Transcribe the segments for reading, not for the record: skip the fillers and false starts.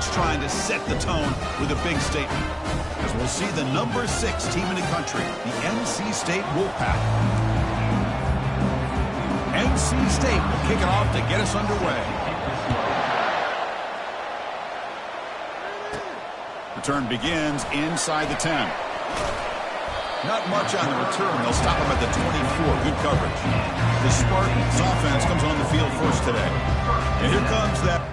He's trying to set the tone with a big statement. As we'll see the number 6 team in the country, the NC State Wolfpack. NC State will kick it off to get us underway. Return begins inside the 10. Not much on the return. They'll stop him at the 24. Good coverage. The Spartans offense comes on the field first today. And here comes that.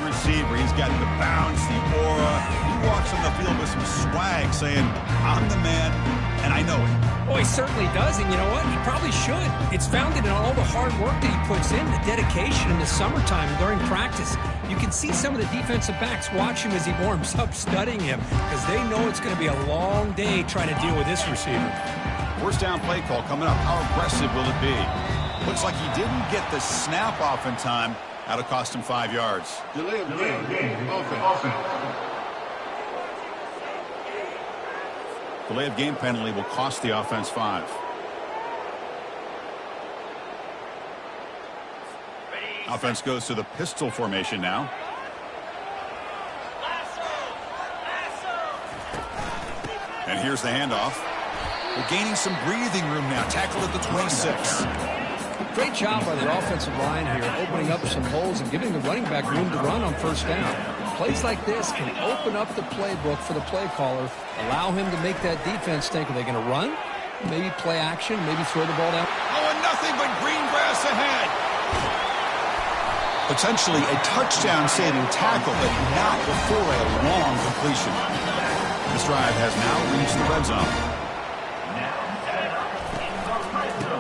Receiver, he's got the bounce, the aura. He walks on the field with some swag, saying, I'm the man, and I know it. Oh, he certainly does, and you know what? He probably should. It's founded in all the hard work that he puts in, the dedication in the summertime during practice. You can see some of the defensive backs watch him as he warms up, studying him, because they know it's going to be a long day trying to deal with this receiver. First down play call coming up. How aggressive will it be? Looks like he didn't get the snap off in time. That'll cost him 5 yards. Delay of game. Offense. Delay of game penalty will cost the offense 5. Offense goes to the pistol formation now. And here's the handoff. We're gaining some breathing room now. Tackled at the 26. Great job by the offensive line here, opening up some holes and giving the running back room to run on first down. Plays like this can open up the playbook for the play caller, allow him to make that defense think, are they going to run? Maybe play action, maybe throw the ball down. Oh, and nothing but green grass ahead. Potentially a touchdown-saving tackle, but not before a long completion. This drive has now reached the red zone.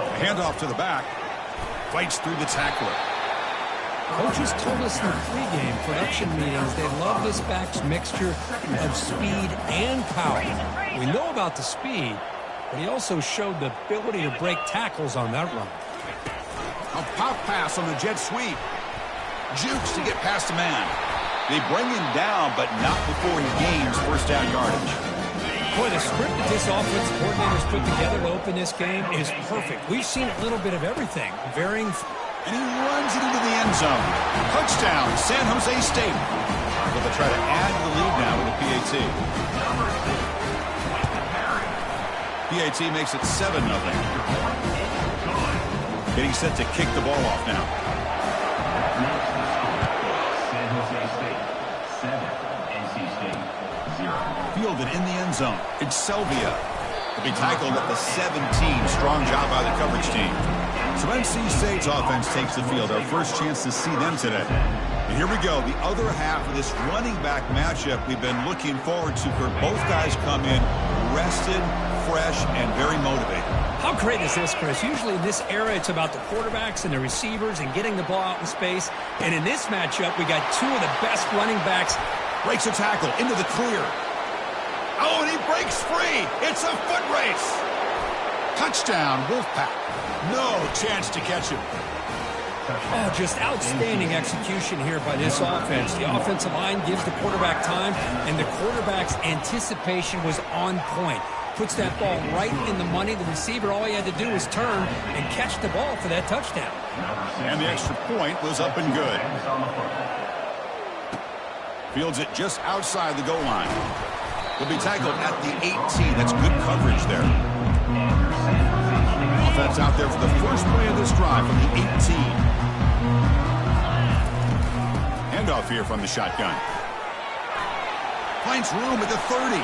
A handoff to the back. Fights through the tackler. Coaches told us in the pregame production meetings they love this back's mixture of speed and power. We know about the speed, but he also showed the ability to break tackles on that run. A pop pass on the jet sweep. Jukes to get past a man. They bring him down, but not before he gains first down yardage. Boy, the script that this offensive coordinator's put together to open this game is perfect. We've seen a little bit of everything, varying. And he runs it into the end zone. Touchdown, San Jose State. But they'll try to add to the lead now with a PAT. PAT makes it 7-0. Getting set to kick the ball off now. San Jose State, 7. NC State, 0. Fielded in the end zone. It's Selvia. To be tackled at the 17. Strong job by the coverage team. So NC State's offense takes the field. Our first chance to see them today. And here we go. The other half of this running back matchup we've been looking forward to, for both guys come in rested, fresh, and very motivated. How great is this, Chris? Usually in this era, it's about the quarterbacks and the receivers and getting the ball out in space. And in this matchup, we got two of the best running backs. Breaks a tackle into the clear. Oh, and he breaks free. It's a foot race. Touchdown, Wolfpack. No chance to catch him. Oh, just outstanding execution here by this offense. The offensive line gives the quarterback time, and the quarterback's anticipation was on point. Puts that ball right in the money. The receiver, all he had to do was turn and catch the ball for that touchdown. And the extra point was up and good. Fields it just outside the goal line. Will be tackled at the 18. That's good coverage there. Offense out there for the first play of this drive from the 18. Handoff here from the shotgun. Finds room at the 30.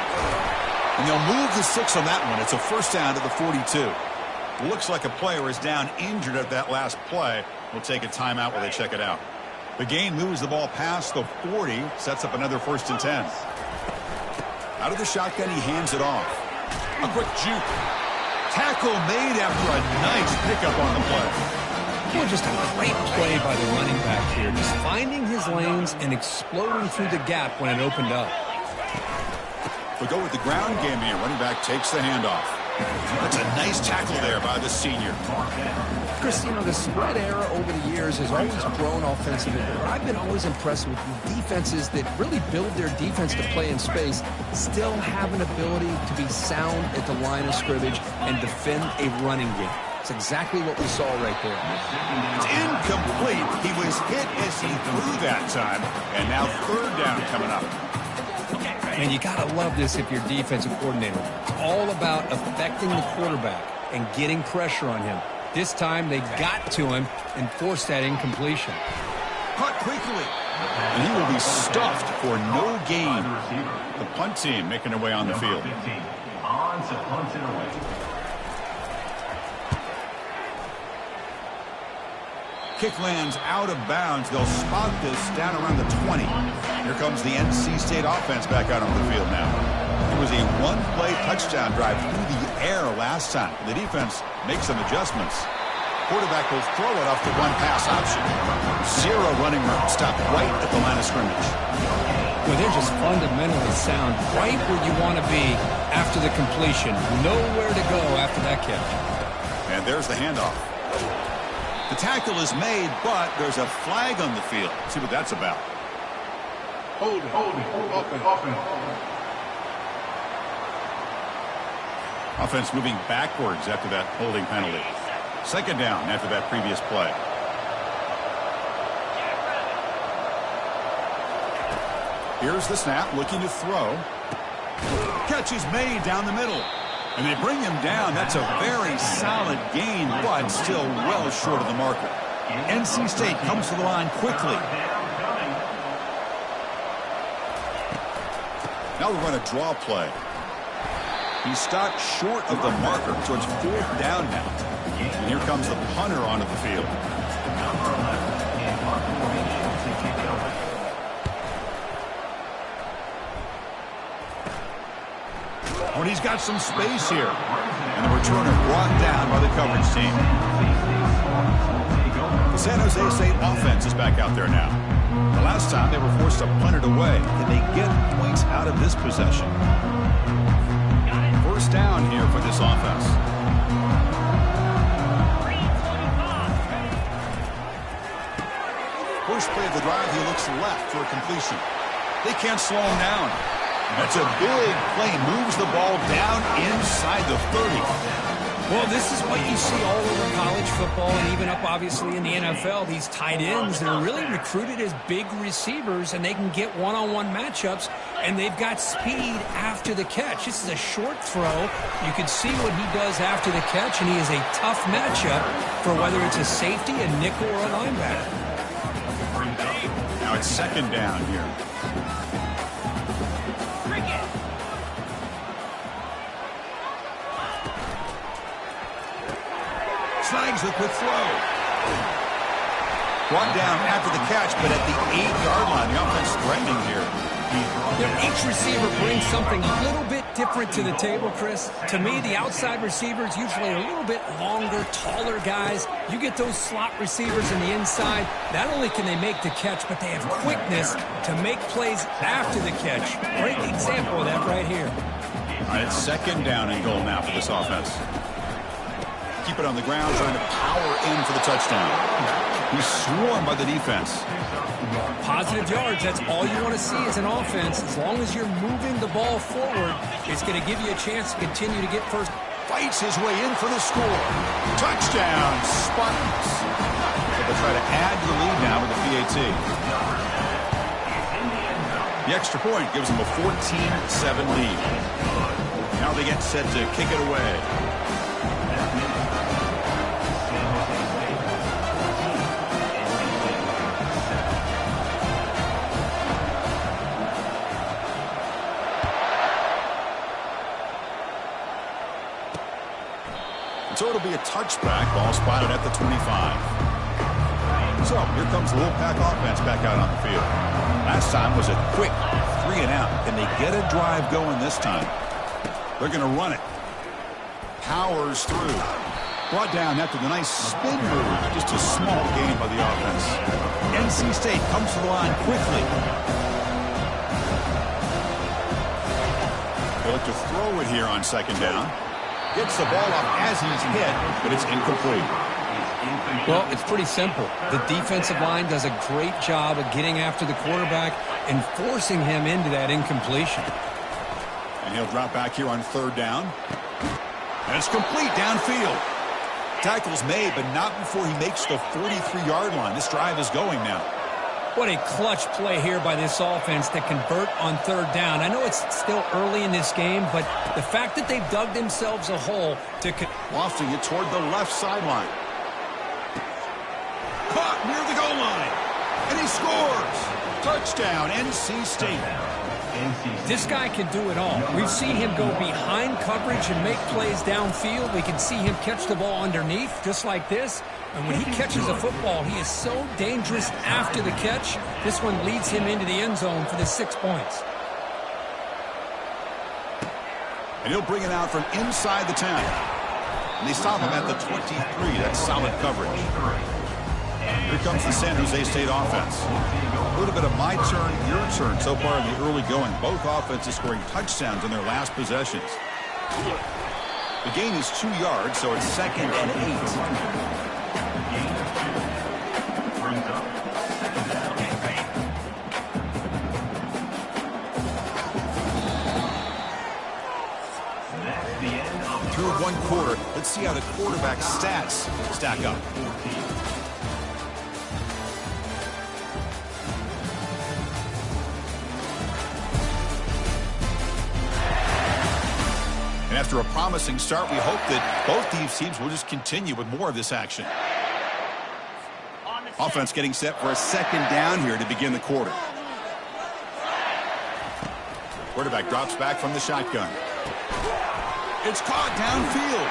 And they'll move the 6 on that one. It's a first down to the 42. Looks like a player is down injured at that last play. We'll take a timeout while they check it out. The gain moves the ball past the 40. Sets up another 1st and 10. Out of the shotgun, he hands it off. A quick juke. Tackle made after a nice pickup on the play. Well, just a great play by the running back here. Just finding his lanes and exploding through the gap when it opened up. We go with the ground game here. Running back takes the handoff. That's a nice tackle there by the senior. Chris, you know, the spread era over the years has always grown offensively. But I've been always impressed with defenses that really build their defense to play in space, still have an ability to be sound at the line of scrimmage and defend a running game. It's exactly what we saw right there. It's incomplete. He was hit as he threw that time. And now third down coming up. And you got to love this if you're defensive coordinator. It's all about affecting the quarterback and getting pressure on him. This time they got to him and forced that incompletion. Caught quickly. And he will be stuffed for no gain. The punt team making their way on the field. On to punt it away. Kick lands out of bounds. They'll spot this down around the 20. Here comes the NC State offense back out on the field now. It was a one-play touchdown drive through the air last time. The defense makes some adjustments. Quarterback will throw it off the one-pass option. Zero running room. Stopped right at the line of scrimmage. Well, they're just fundamentally sound right where you want to be after the completion. Nowhere to go after that catch. And there's the handoff. The tackle is made, but there's a flag on the field. Let's see what that's about. Hold it. Offense. Offense moving backwards after that holding penalty. Second down after that previous play. Here's the snap, looking to throw. Catch is made down the middle. And they bring him down. That's a very solid gain, but still well short of the marker. NC State comes to the line quickly. Now we're going to draw play. He stopped short of the marker, so it's fourth down now. And here comes the punter onto the field. Oh, and he's got some space here. And the returner brought down by the coverage team. The San Jose State offense is back out there now. The last time they were forced to punt it away. Can they get points out of this possession? First down here for this offense. First play of the drive, he looks left for a completion. They can't slow him down. That's a big play. Moves the ball down inside the 30. Well, this is what you see all over college football and even up, obviously, in the NFL. These tight ends, they're really recruited as big receivers, and they can get one-on-one matchups, and they've got speed after the catch. This is a short throw. You can see what he does after the catch, and he is a tough matchup for whether it's a safety, a nickel, or a linebacker. Now it's second down here. Snags the quick throw. Brought down after the catch, but at the 8-yard line, the offense threatening here. Each receiver brings something a little bit different to the table, Chris. To me, the outside receivers usually are a little bit longer, taller guys. You get those slot receivers in the inside. Not only can they make the catch, but they have quickness to make plays after the catch. Great example of that right here. All right, it's second down and goal now for this offense. Keep it on the ground, trying to power in for the touchdown. He's swarmed by the defense. Positive yards, that's all you want to see as an offense. As long as you're moving the ball forward, it's going to give you a chance to continue to get first. Fights his way in for the score. Touchdown, Spartans. So they'll try to add to the lead now with the PAT. The extra point gives them a 14-7 lead. Now they get set to kick it away. So it'll be a touchback. Ball spotted at the 25. So here comes the Wolfpack offense back out on the field. Last time was a quick 3-and-out. Can they get a drive going this time? They're going to run it. Powers through. Brought down after the nice spin move. Just a small gain by the offense. NC State comes to the line quickly. They look to throw it here on second down. Gets the ball up as he's hit, but it's incomplete. Well, it's pretty simple. The defensive line does a great job of getting after the quarterback and forcing him into that incompletion. And he'll drop back here on third down. And it's complete downfield. Tackle's made, but not before he makes the 43-yard line. This drive is going now. What a clutch play here by this offense to convert on third down. I know it's still early in this game, but the fact that they've dug themselves a hole to... Lofting it toward the left sideline. Caught near the goal line. And he scores. Touchdown, NC State. This guy can do it all. We've seen him go behind coverage and make plays downfield. We can see him catch the ball underneath, just like this. And when he catches a football, he is so dangerous after the catch. This one leads him into the end zone for the 6 points. And he'll bring it out from inside the 10. And they stop him at the 23. That's solid coverage. Here comes the San Jose State offense. A little bit of my turn, your turn so far in the early going. Both offenses scoring touchdowns in their last possessions. The gain is 2 yards, so it's 2nd and 8. Through one quarter, let's see how the quarterback stats stack up. And after a promising start, we hope that both these teams will just continue with more of this action. Offense getting set for a second down here to begin the quarter. Quarterback drops back from the shotgun. It's caught downfield.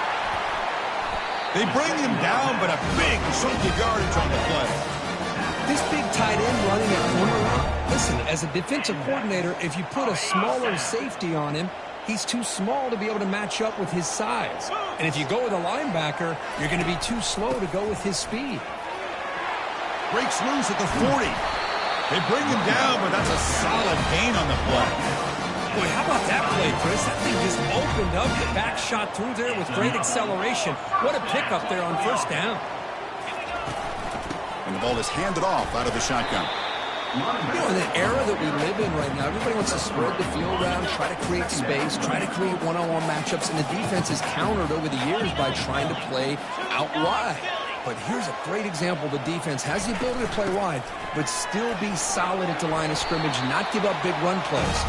They bring him down, but a big chunk of yardage on the play. This big tight end running at corner, listen, as a defensive coordinator, if you put a smaller safety on him, he's too small to be able to match up with his size. And if you go with a linebacker, you're going to be too slow to go with his speed. Breaks loose at the 40. They bring him down, but that's a solid gain on the play. Boy, how about that play, Chris? That thing just opened up. The back shot through there with great acceleration. What a pickup there on first down. And the ball is handed off out of the shotgun. You know, in the era that we live in right now, everybody wants to spread the field around, try to create space, try to create one-on-one matchups, and the defense is countered over the years by trying to play out wide. But here's a great example. The defense has the ability to play wide, but still be solid at the line of scrimmage, not give up big run plays.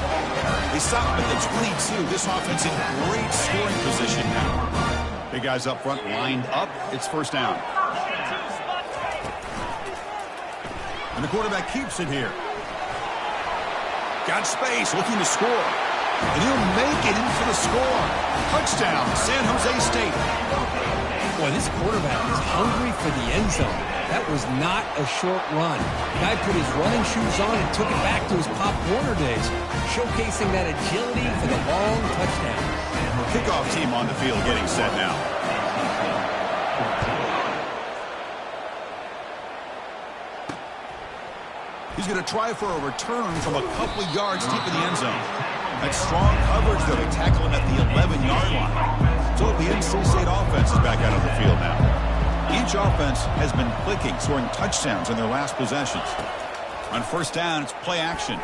They stop him at the 22. This offense in great scoring position now. Big guys up front lined up. It's first down. And the quarterback keeps it here. Got space, looking to score. And he'll make it in for the score. Touchdown, San Jose State. Boy, this quarterback is hungry for the end zone. That was not a short run. The guy put his running shoes on and took it back to his Pop Warner days, showcasing that agility for the long touchdown. Kickoff team on the field getting set now. He's going to try for a return from a couple of yards deep in the end zone. That strong coverage, though, they tackle him at the 11-yard line. So the NC State offense is back out on the field now. Each offense has been clicking, scoring touchdowns in their last possessions. On first down, it's play action.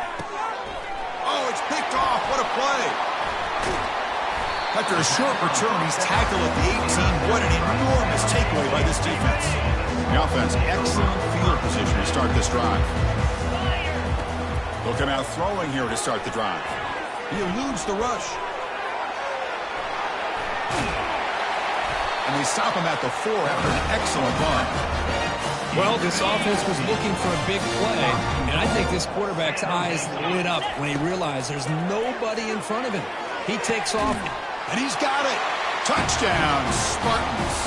Oh, it's picked off. What a play. After a short return, he's tackled at the 18. What an enormous takeaway by this defense. The offense, excellent field position to start this drive. They'll come out throwing here to start the drive. He eludes the rush. And they stop him at the 4 after an excellent run. Well, this offense was looking for a big play, and I think this quarterback's eyes lit up when he realized there's nobody in front of him. He takes off, and he's got it. Touchdown, Spartans.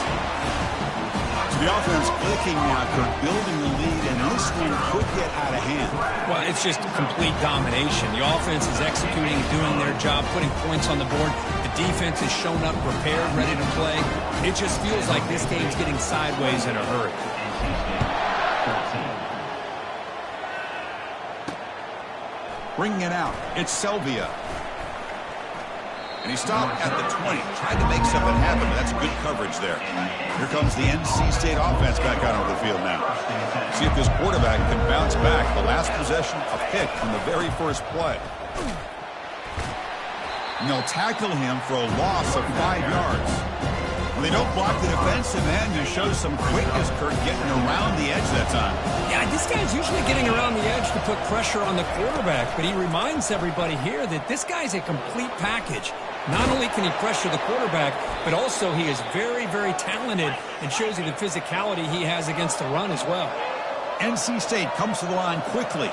So the offense clicking now, building the lead, and this one could get out of hand. Well, it's just complete domination. The offense is executing, doing their job, putting points on the board. The defense has shown up prepared, ready to play. It just feels like this game's getting sideways in a hurry. Bringing it out, it's Selvia. And he stopped at the 20. Tried to make something happen, but that's good coverage there. Here comes the NC State offense back out onto the field now. See if this quarterback can bounce back. The last possession, a pick on the very first play. And they'll tackle him for a loss of 5 yards. When they don't block the defensive end, he shows some quickness, Kirk, getting around the edge that time. Yeah, this guy's usually getting around the edge to put pressure on the quarterback, but he reminds everybody here that this guy's a complete package. Not only can he pressure the quarterback, but also he is very, very talented and shows you the physicality he has against the run as well. NC State comes to the line quickly.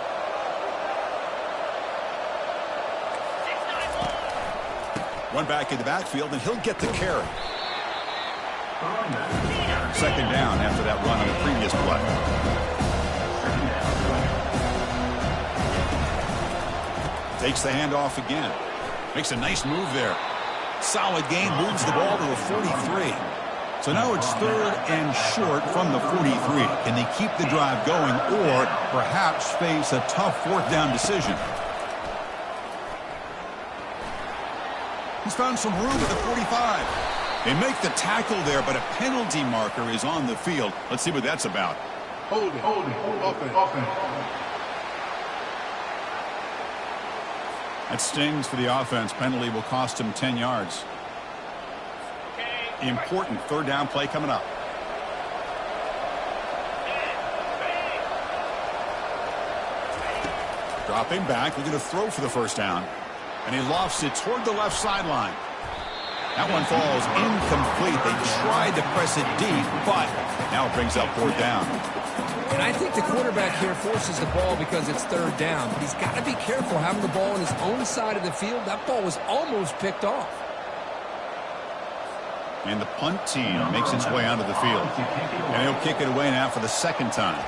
One back in the backfield, and he'll get the carry. Second down after that run on the previous play. Takes the handoff again. Makes a nice move there. Solid gain, moves the ball to the 43. So now it's 3rd and short from the 43. Can they keep the drive going or perhaps face a tough 4th down decision? He's found some room at the 45. They make the tackle there, but a penalty marker is on the field. Let's see what that's about. Hold it. Offense. That stings for the offense. Penalty will cost him 10 yards. Important 3rd down play coming up. Dropping back, looking to throw for the 1st down. And he lofts it toward the left sideline. That one falls incomplete. They tried to press it deep, but now it brings up 4th down. And I think the quarterback here forces the ball because it's 3rd down. But he's got to be careful having the ball on his own side of the field. That ball was almost picked off. And the punt team makes its way onto the field. And he'll kick it away now for the 2nd time.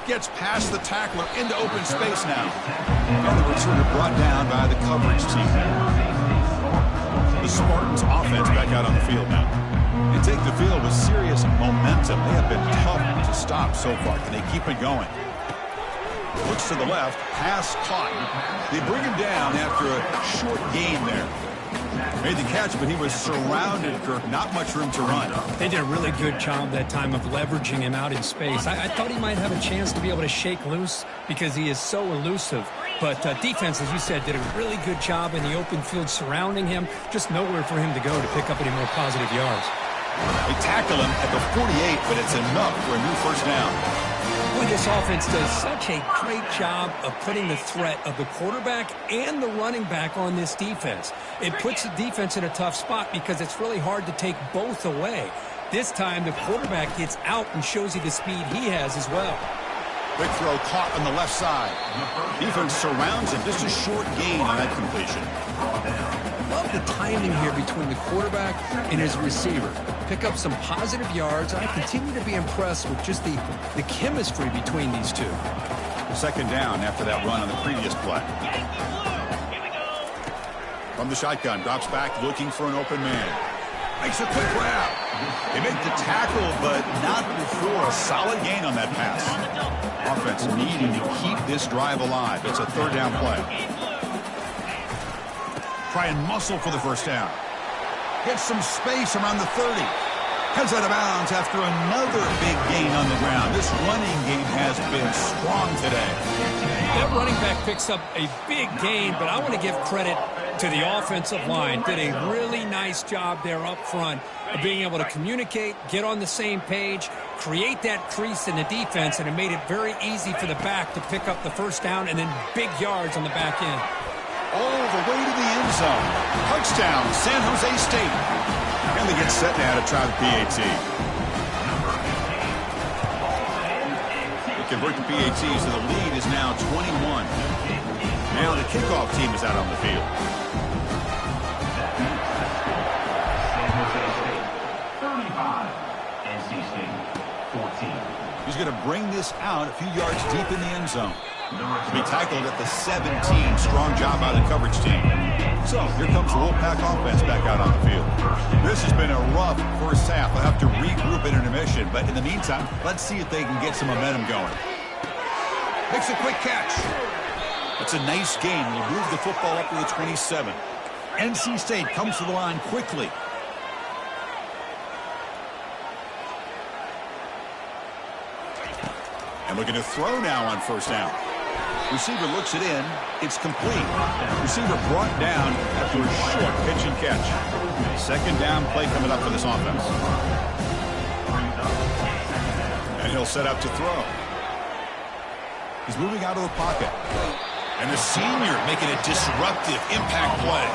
Gets past the tackler into open space now. And the returner brought down by the coverage team. The Spartans offense back out on the field now. They take the field with serious momentum. They have been tough to stop so far. Can they keep it going? Looks to the left. Pass caught. They bring him down after a short gain there. Made the catch, but he was surrounded, Kirk. Not much room to run. They did a really good job that time of leveraging him out in space. I thought he might have a chance to be able to shake loose because he is so elusive. But defense, as you said, did a really good job in the open field surrounding him. Just nowhere for him to go to pick up any more positive yards. They tackle him at the 48, but it's enough for a new 1st down. Boy, this offense does such a great job of putting the threat of the quarterback and the running back on this defense. It puts the defense in a tough spot because it's really hard to take both away. This time, the quarterback gets out and shows you the speed he has as well. Quick throw caught on the left side. Defense surrounds him. Just a short gain on that completion. Love the timing here between the quarterback and his receiver. Pick up some positive yards. I continue to be impressed with just the chemistry between these two. 2nd down after that run on the previous play. From the shotgun, drops back looking for an open man. Makes a quick grab. They make the tackle, but not before a solid gain on that pass. Offense needing to keep this drive alive. It's a 3rd down play. Try and muscle for the 1st down. Gets some space around the 30. Heads out of bounds after another big gain on the ground. This running game has been strong today. That running back picks up a big gain, but I want to give credit to the offensive line. Did a really nice job there up front of being able to communicate, get on the same page, create that crease in the defense, and it made it very easy for the back to pick up the 1st down and then big yards on the back end. All the way to the end zone. Touchdown, San Jose State. And they get set now to try the PAT. They convert the PAT, so the lead is now 21. Now the kickoff team is out on the field. San Jose State, 35. NC State, 14. He's going to bring this out a few yards deep in the end zone. To be tackled at the 17. Strong job by the coverage team. So here comes the Wolfpack offense back out on the field. This has been a rough first half. They'll have to regroup in intermission. But in the meantime, let's see if they can get some momentum going. Makes a quick catch. That's a nice gain. Will move the football up to the 27. NC State comes to the line quickly. And looking to throw now on first down. Receiver looks it in. It's complete. Receiver brought down after a short pitch and catch. Second down play coming up for this offense. And he'll set up to throw. He's moving out of the pocket. And the senior making a disruptive impact play.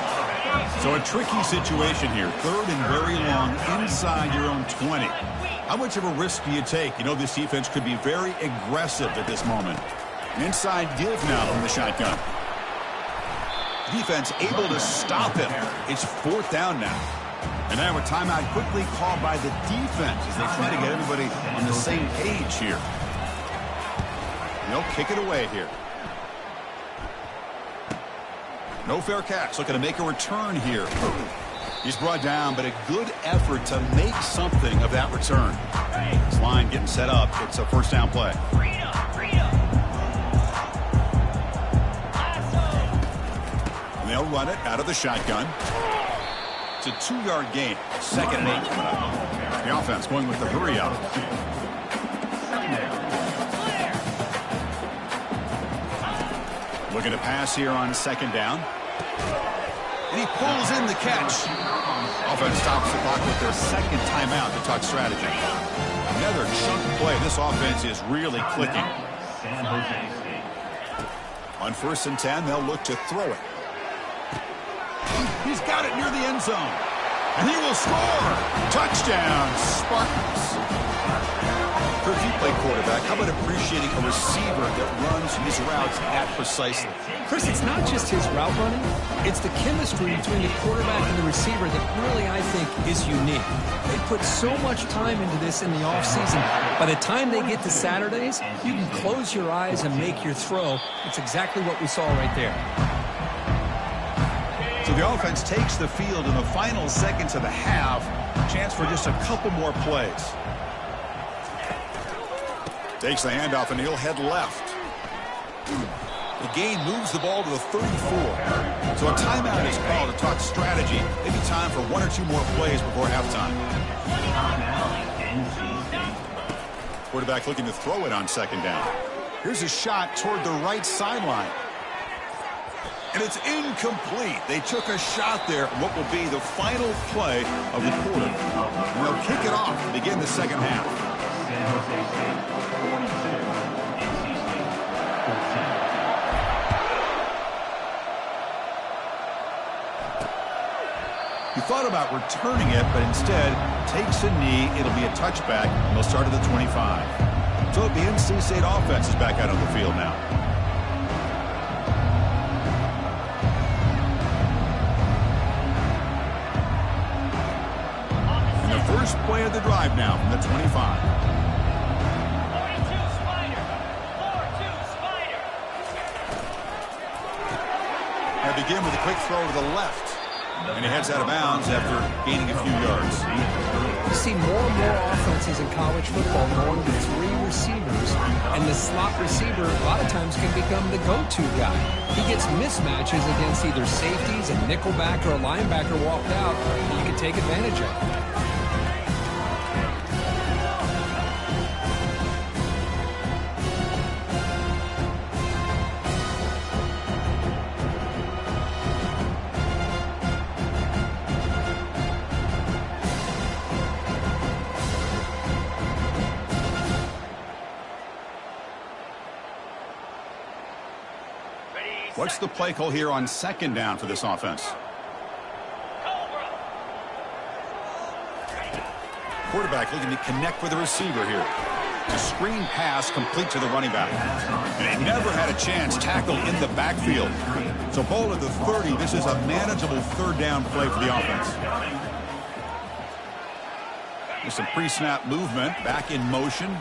So a tricky situation here. Third and very long inside your own 20. How much of a risk do you take? You know this defense could be very aggressive at this moment. An inside give now from the shotgun. Defense able to stop him. It's fourth down now. And now a timeout quickly called by the defense as they try to get everybody on the same page here. And they'll kick it away here. No fair catch. Looking to make a return here. He's brought down, but a good effort to make something of that return. This line getting set up. It's a first down play. And they'll run it out of the shotgun. It's a 2-yard gain. Second and 8 coming up. The offense going with the hurry up. Looking to pass here on second down. And he pulls in the catch. Offense stops the clock with their second timeout to talk strategy. Another chunk play. This offense is really clicking. On first and 10, they'll look to throw it. He's got it near the end zone. And he will score. Touchdown, Spartans. Kirk, you play quarterback. How about appreciating a receiver that runs his routes that precisely? Chris, it's not just his route running. It's the chemistry between the quarterback and the receiver that really, I think, is unique. They put so much time into this in the offseason. By the time they get to Saturdays, you can close your eyes and make your throw. It's exactly what we saw right there. So the offense takes the field in the final seconds of the half. Chance for just a couple more plays. Takes the handoff, and he'll head left. The gain moves the ball to the 34. So a timeout is called to talk strategy. Maybe time for one or two more plays before halftime. Quarterback looking to throw it on second down. Here's a shot toward the right sideline. And it's incomplete. They took a shot there, what will be the final play of the quarter. And they'll kick it off to begin the second half. He thought about returning it, but instead takes a knee. It'll be a touchback, and they'll start at the 25. So the NC State offense is back out on the field now. And the first play of the drive now from the 25. And begin with a quick throw to the left. And he heads out of bounds after gaining a few yards. You see more and more offenses in college football going with 3 receivers, and the slot receiver a lot of times can become the go-to guy. He gets mismatches against either safeties, a nickelback, or a linebacker walked out, and you can take advantage of it. What's the play call here on second down for this offense? Quarterback looking to connect with the receiver here. It's a screen pass complete to the running back. And he never had a chance tackled in the backfield. So ball at the 30. This is a manageable third down play for the offense. There's some pre-snap movement back in motion.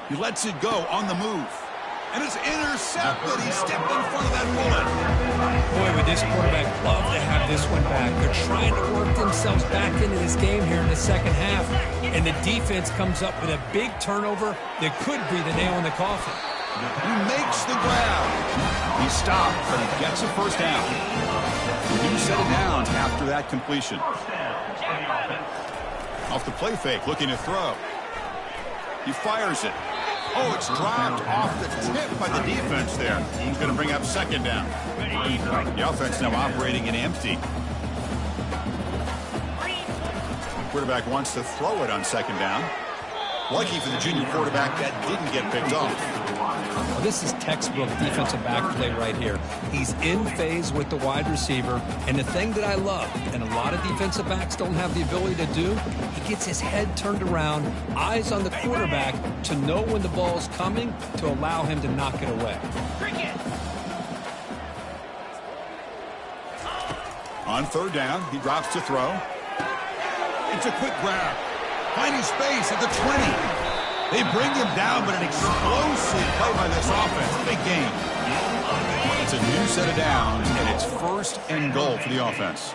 He lets it go on the move. And it's intercepted. He stepped in front of that bullet. Boy, would this quarterback love to have this one back. They're trying to work themselves back into this game here in the second half. And the defense comes up with a big turnover that could be the nail in the coffin. He makes the grab. He stopped, but he gets a first down. He set it down after that completion. Off the play fake, looking to throw. He fires it. Oh, it's dropped off the tip by the defense there. He's going to bring up second down. The offense now operating in empty. The quarterback wants to throw it on second down. Lucky for the junior quarterback, that didn't get picked off. Well, this is textbook defensive back play right here. He's in phase with the wide receiver. And the thing that I love, and a lot of defensive backs don't have the ability to do, he gets his head turned around, eyes on the quarterback to know when the ball's coming to allow him to knock it away. On third down, he drops to throw. It's a quick grab. Finding space at the 20. They bring him down, but an explosive play by this offense. Big gain. It's a new set of downs, and it's first and goal for the offense.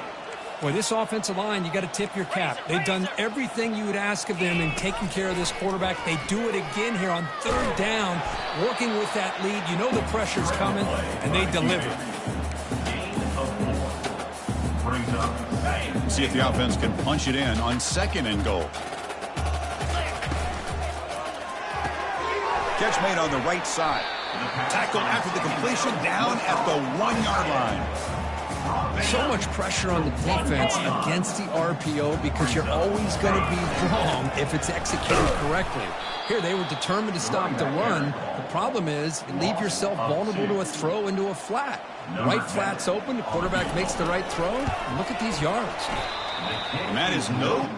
Boy, this offensive line, you got to tip your cap. They've done everything you would ask of them in taking care of this quarterback. They do it again here on third down, working with that lead. You know the pressure's coming, and they deliver. See if the offense can punch it in on second and goal. Catch made on the right side. Tackled after the completion down at the 1-yard line. So much pressure on the defense against the RPO because you're always going to be wrong if it's executed correctly. Here, they were determined to stop the run. The problem is you leave yourself vulnerable to a throw into a flat. Right flat's open, the quarterback makes the right throw. And look at these yards. And that is no.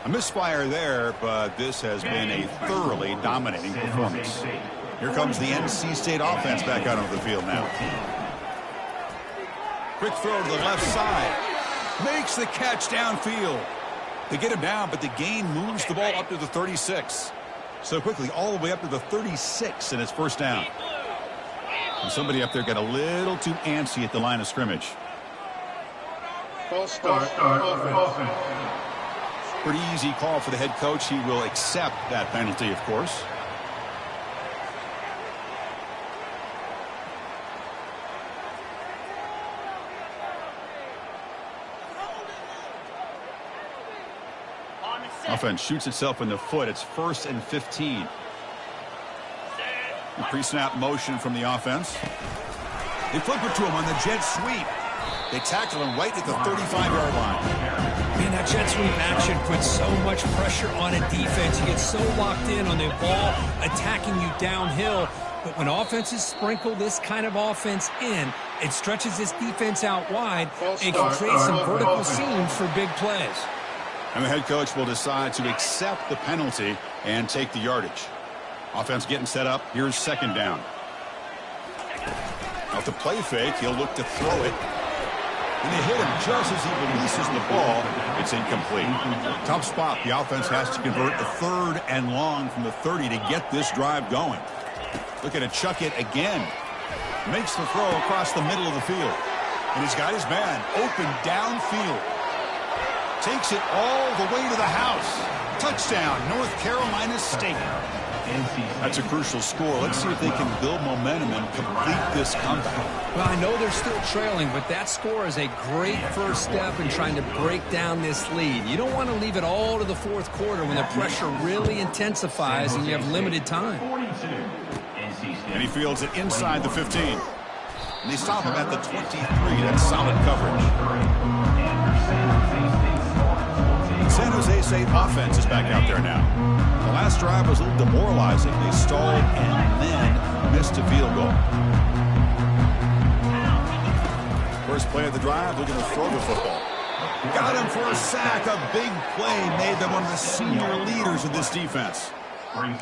A misfire there, but this has been a thoroughly dominating performance. Here comes the NC State offense back out onto the field now. Quick throw to the left side. Makes the catch downfield. They get him down, but the gain moves the ball up to the 36. So quickly, all the way up to the 36, and it's first down. And somebody up there got a little too antsy at the line of scrimmage. False start. Offense. Pretty easy call for the head coach. He will accept that penalty, of course. Offense shoots itself in the foot. It's 1st and 15. The pre-snap motion from the offense. They flip it to him on the jet sweep. They tackle him right at the 35-yard line. Man, that jet sweep action puts so much pressure on a defense. You get so locked in on the ball attacking you downhill. But when offenses sprinkle this kind of offense in, it stretches this defense out wide. It can create some vertical seams for big plays. And the head coach will decide to accept the penalty and take the yardage. Offense getting set up. Here's second down. Out the play fake, he'll look to throw it. And they hit him just as he releases the ball. It's incomplete. Tough spot. The offense has to convert a 3rd and long from the 30 to get this drive going. Looking to chuck it again. Makes the throw across the middle of the field. And he's got his man open downfield. Takes it all the way to the house. Touchdown, North Carolina State. That's a crucial score. Let's see if they can build momentum and complete this comeback. Well, I know they're still trailing, but that score is a great first step in trying to break down this lead. You don't want to leave it all to the 4th quarter when the pressure really intensifies and you have limited time. And he fields it inside the 15. And they stop him at the 23. That's solid coverage. San Jose State offense is back out there now. The last drive was a little demoralizing. They stalled and then missed a field goal. First play of the drive, they're going to throw the football. Got him for a sack. A big play made them one of the senior leaders of this defense.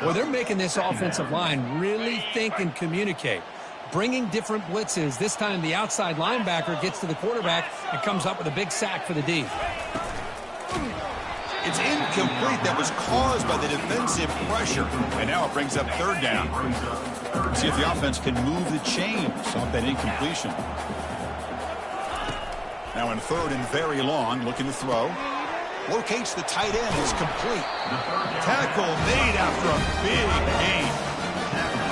Well, they're making this offensive line really think and communicate. Bringing different blitzes. This time the outside linebacker gets to the quarterback and comes up with a big sack for the D. It's incomplete. That was caused by the defensive pressure. And now it brings up 3rd down. See if the offense can move the chains off that incompletion. Now in 3rd and very long, looking to throw. Locates the tight end. Is complete. Tackle made after a big gain.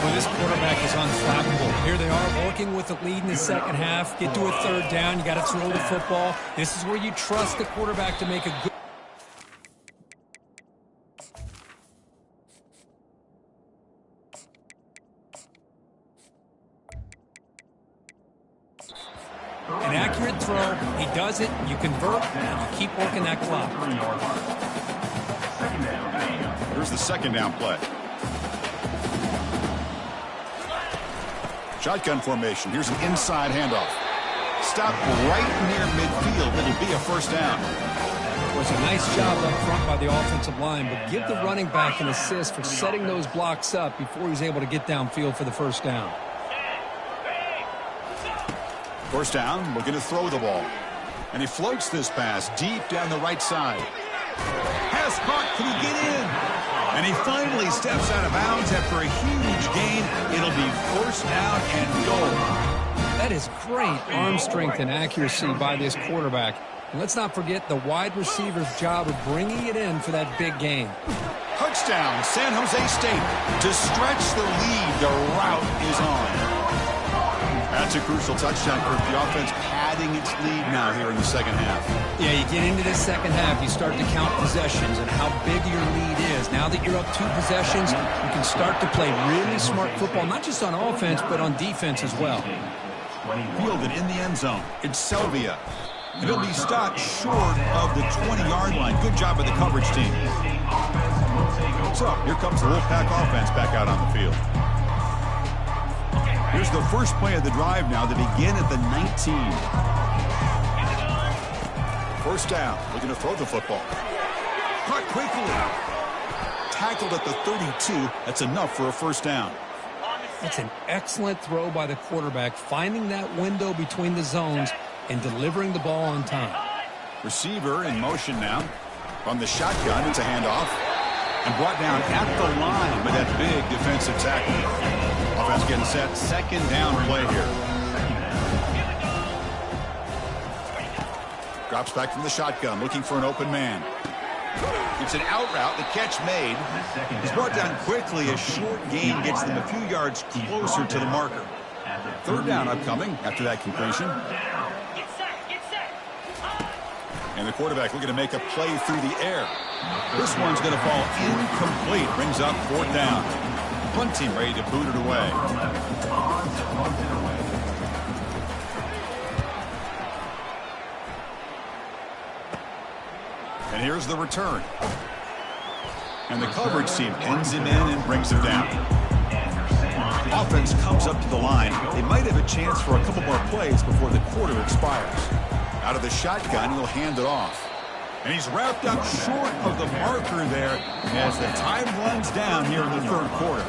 Well, this quarterback is unflappable. Here they are working with the lead in the second half. Get to a 3rd down. You got to throw the football. This is where you trust the quarterback to make a good. An accurate throw. He does it. You convert. And you keep working that clock. Here's the second down play. Shotgun formation. Here's an inside handoff. Stopped right near midfield. It'll be a first down. It was a nice job up front by the offensive line, but give the running back an assist for setting those blocks up before he was able to get downfield for the first down. First down, looking to throw the ball. And he floats this pass deep down the right side. Pass caught, can he get in? And he finally steps out of bounds after a huge gain. It'll be first down and goal. That is great arm strength and accuracy by this quarterback. And let's not forget the wide receiver's job of bringing it in for that big gain. Touchdown, San Jose State. To stretch the lead, the route is on. That's a crucial touchdown for the offense, padding its lead now here in the second half. Yeah, you get into the second half, you start to count possessions and how big your lead is. Now that you're up 2 possessions, you can start to play really smart football, not just on offense, but on defense as well. Fielded in the end zone. It's Selvia. And he'll be stopped short of the 20-yard line. Good job by the coverage team. So, here comes the Wolfpack offense back out on the field. Here's the first play of the drive now to begin at the 19. First down, looking to throw the football. Caught quickly. Tackled at the 32. That's enough for a first down. That's an excellent throw by the quarterback, finding that window between the zones and delivering the ball on time. Receiver in motion now. From the shotgun, it's a handoff. And brought down at the line with that big defensive tackle. Offense getting set. Second down play here. Drops back from the shotgun, looking for an open man. It's an out route. The catch made. He's brought down quickly. A short gain gets them a few yards closer to the marker. Third down upcoming after that completion. And the quarterback looking to make a play through the air. This one's going to fall incomplete. Brings up fourth down. Punt team ready to boot it away. And here's the return. And the coverage team pins him in and brings him down. Offense comes up to the line. They might have a chance for a couple more plays before the quarter expires. Out of the shotgun, he'll hand it off. And he's wrapped up short of the marker there as the time runs down here in the third quarter.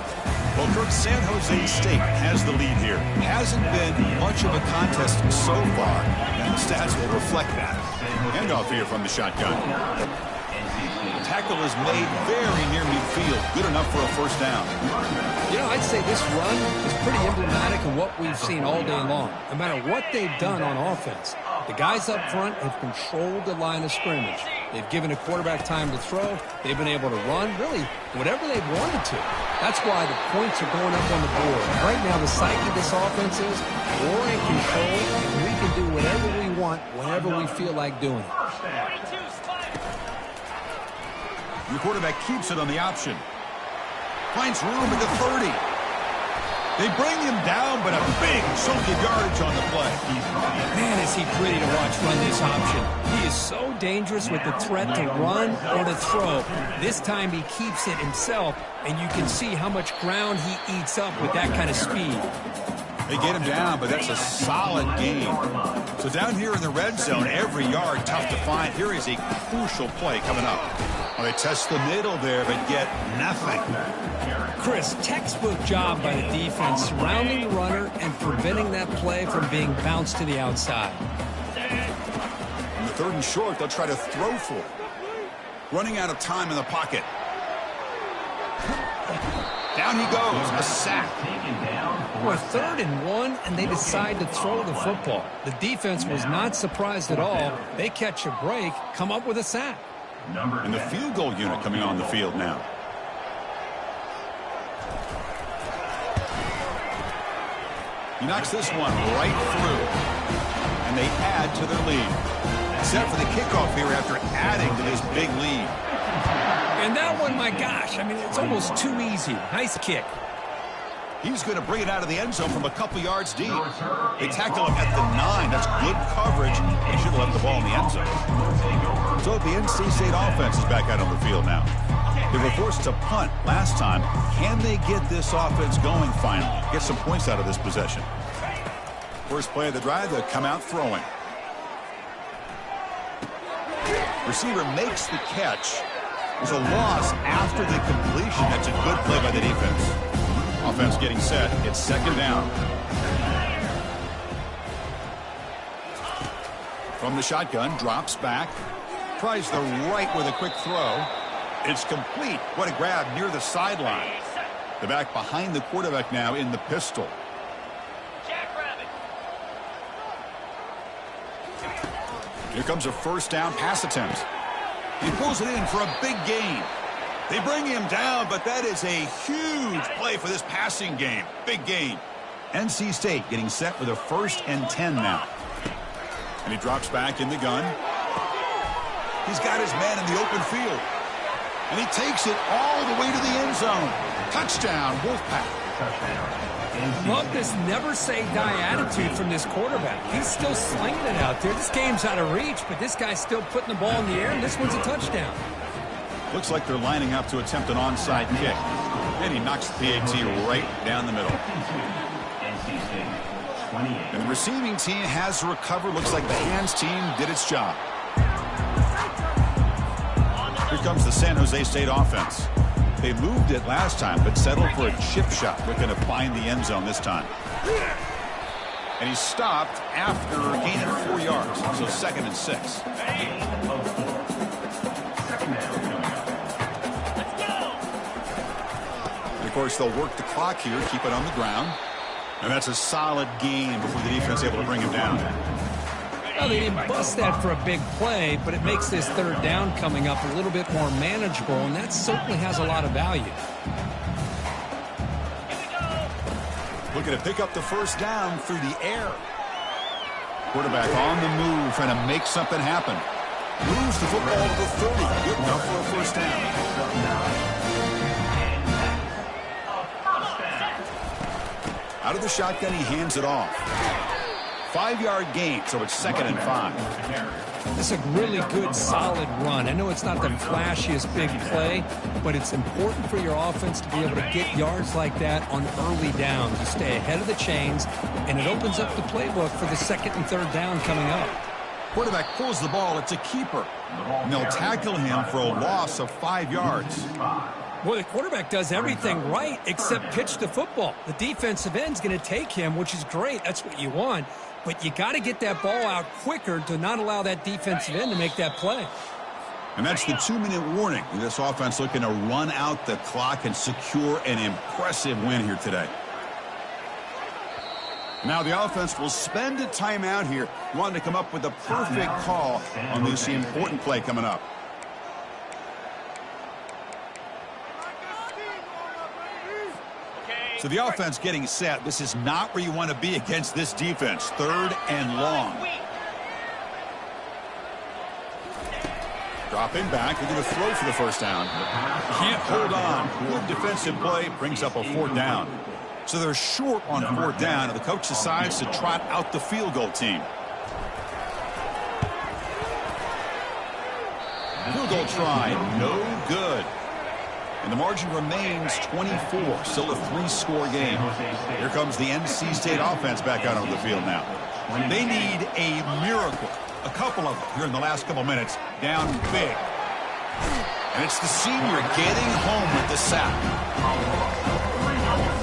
Well, Kirk, San Jose State has the lead here. Hasn't been much of a contest so far, and the stats will reflect that. Handoff here from the shotgun. Tackle is made very near midfield. Good enough for a first down. You know, I'd say this run is pretty emblematic of what we've seen all day long. No matter what they've done on offense, the guys up front have controlled the line of scrimmage. They've given a quarterback time to throw. They've been able to run, really, whatever they've wanted to. That's why the points are going up on the board. Right now, the psyche of this offense is we're in control, and we can do whatever we want whenever we feel like doing it. The quarterback keeps it on the option. Finds room at the 30. They bring him down, but a big chunk of yardage on the play. Man, is he pretty to watch run this option. He is so dangerous with the threat to run or to throw. This time he keeps it himself, and you can see how much ground he eats up with that kind of speed. They get him down, but that's a solid gain. So down here in the red zone, every yard tough to find. Here is a crucial play coming up. Well, they test the middle there, but get nothing. Chris, textbook job by the defense, surrounding the runner and preventing that play from being bounced to the outside. On the third and short, they'll try to throw for it. Running out of time in the pocket. Down he goes, a sack. Boy, 3rd and 1, and they decide to throw the football. The defense was not surprised at all. They catch a break, come up with a sack. And the field goal unit coming on the field now. He knocks this one right through. And they add to their lead. Set for the kickoff here after adding to this big lead. And that one, my gosh, I mean, it's almost too easy. Nice kick. He's going to bring it out of the end zone from a couple yards deep. They tackle him at the 9. That's good coverage. They should have left the ball in the end zone. So the NC State offense is back out on the field now. They were forced to punt last time. Can they get this offense going finally? Get some points out of this possession. First play of the drive, they'll come out throwing. Receiver makes the catch. There's a loss after the completion. That's a good play by the defense. Offense getting set. It's second down. From the shotgun, drops back. Tries the right with a quick throw. It's complete. What a grab near the sideline. The back behind the quarterback now in the pistol. Here comes a first down pass attempt. He pulls it in for a big gain. They bring him down, but that is a huge play for this passing game. Big gain. NC State getting set with a 1st and 10 now. And he drops back in the gun. He's got his man in the open field. And he takes it all the way to the end zone. Touchdown, Wolfpack. Love this never-say-die attitude from this quarterback. He's still slinging it out there. This game's out of reach, but this guy's still putting the ball in the air, and this one's a touchdown. Looks like they're lining up to attempt an onside kick. And he knocks the PAT right down the middle. And the receiving team has recovered. Looks like the hands team did its job. Here comes the San Jose State offense. They moved it last time, but settled for a chip shot. Looking to find the end zone this time. And he stopped after gaining 4 yards. So 2nd and 6. And of course, they'll work the clock here, keep it on the ground. And that's a solid gain before the defense is able to bring him down. Well, they didn't bust that for a big play, but it makes this 3rd down coming up a little bit more manageable, and that certainly has a lot of value. Looking to pick up the 1st down through the air. Quarterback on the move, trying to make something happen. Moves the football to the 30. Good enough for a 1st down. Out of the shotgun, he hands it off. 5-yard gain, so it's 2nd and 5. This is a really good, solid run. I know it's not the flashiest big play, but it's important for your offense to be able to get yards like that on early downs to stay ahead of the chains, and it opens up the playbook for the 2nd and 3rd down coming up. Quarterback pulls the ball. It's a keeper. And they'll tackle him for a loss of 5 yards. Well, the quarterback does everything right except pitch the football. The defensive end's going to take him, which is great. That's what you want. But you got to get that ball out quicker to not allow that defensive end to make that play. And that's the 2-minute warning. This offense looking to run out the clock and secure an impressive win here today. Now the offense will spend a timeout here, wanting to come up with a perfect call on this important play coming up. So the offense getting set. This is not where you want to be against this defense. 3rd and long. Dropping back. They're going to throw for the 1st down. Can't hold on. Good defensive play. Brings up a 4th down. So they're short on 4th down, and the coach decides to trot out the field goal team. Field goal try. No good. And the margin remains 24. Still a 3-score game. Here comes the NC State offense back out on the field now. They need a miracle. A couple of them here in the last couple minutes. Down big. And it's the senior getting home with the sack.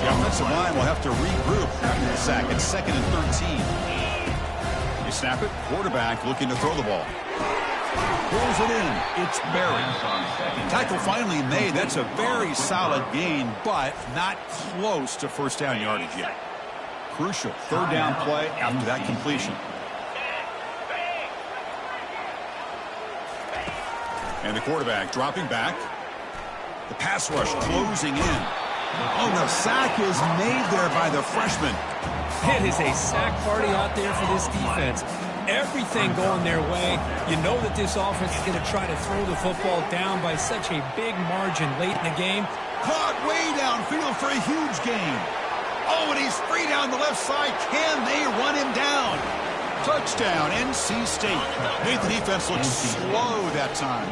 The offensive line will have to regroup after the sack. It's 2nd and 13. You snap it. Quarterback looking to throw the ball. Pulls it in. It's buried. Tackle finally made. That's a very solid gain, but not close to 1st down yardage yet. Crucial 3rd down play after that completion. And the quarterback dropping back. The pass rush closing in. Oh, the sack is made there by the freshman. It is a sack party out there for this defense. Everything going their way. You know that this offense is going to try to throw the football down by such a big margin late in the game. Caught way downfield for a huge gain. Oh, and he's free down the left side. Can they run him down? Touchdown, NC State. Made the defense look slow that time.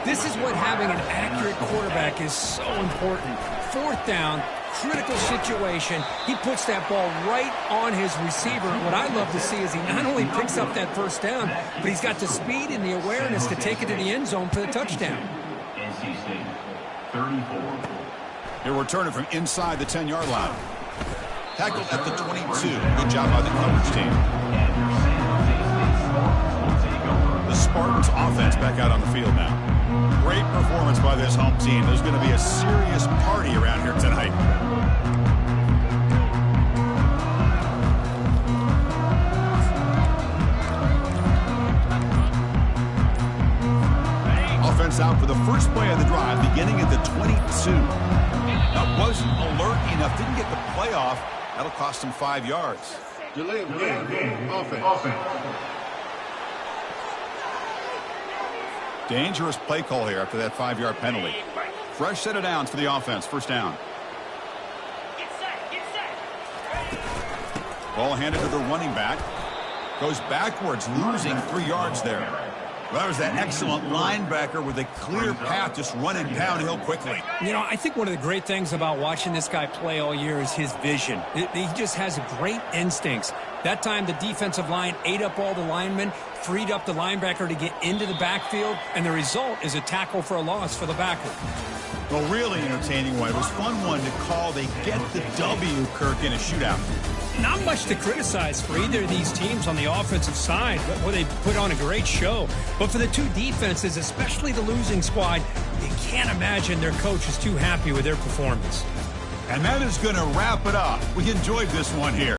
This is what having an accurate quarterback is so important. 4th down, critical situation. He puts that ball right on his receiver. What I love to see is he not only picks up that 1st down, but he's got the speed and the awareness to take it to the end zone for the touchdown. NC State, 34. He'll return it from inside the 10-yard line. Tackled at the 22. Good job by the coverage team. The Spartans offense back out on the field now. Great performance by this home team. There's going to be a serious party around here tonight. Offense out for the first play of the drive, beginning at the 22. That wasn't alert enough. Didn't get the play off. That'll cost him 5 yards. Delay of game. Offense. Dangerous play call here after that 5-yard penalty. Fresh set of downs for the offense. 1st down. Ball handed to the running back. Goes backwards, losing 3 yards there. Well, that was that excellent linebacker with a clear path, just running downhill quickly. You know, I think one of the great things about watching this guy play all year is his vision. He just has great instincts. That time, the defensive line ate up all the linemen, freed up the linebacker to get into the backfield, and the result is a tackle for a loss for the backer. Well, really entertaining one. It was fun one to call. They get the W, Kirk, in a shootout. Not much to criticize for either of these teams on the offensive side, but they put on a great show. But for the two defenses, especially the losing squad, you can't imagine their coach is too happy with their performance. And that is going to wrap it up. We enjoyed this one here.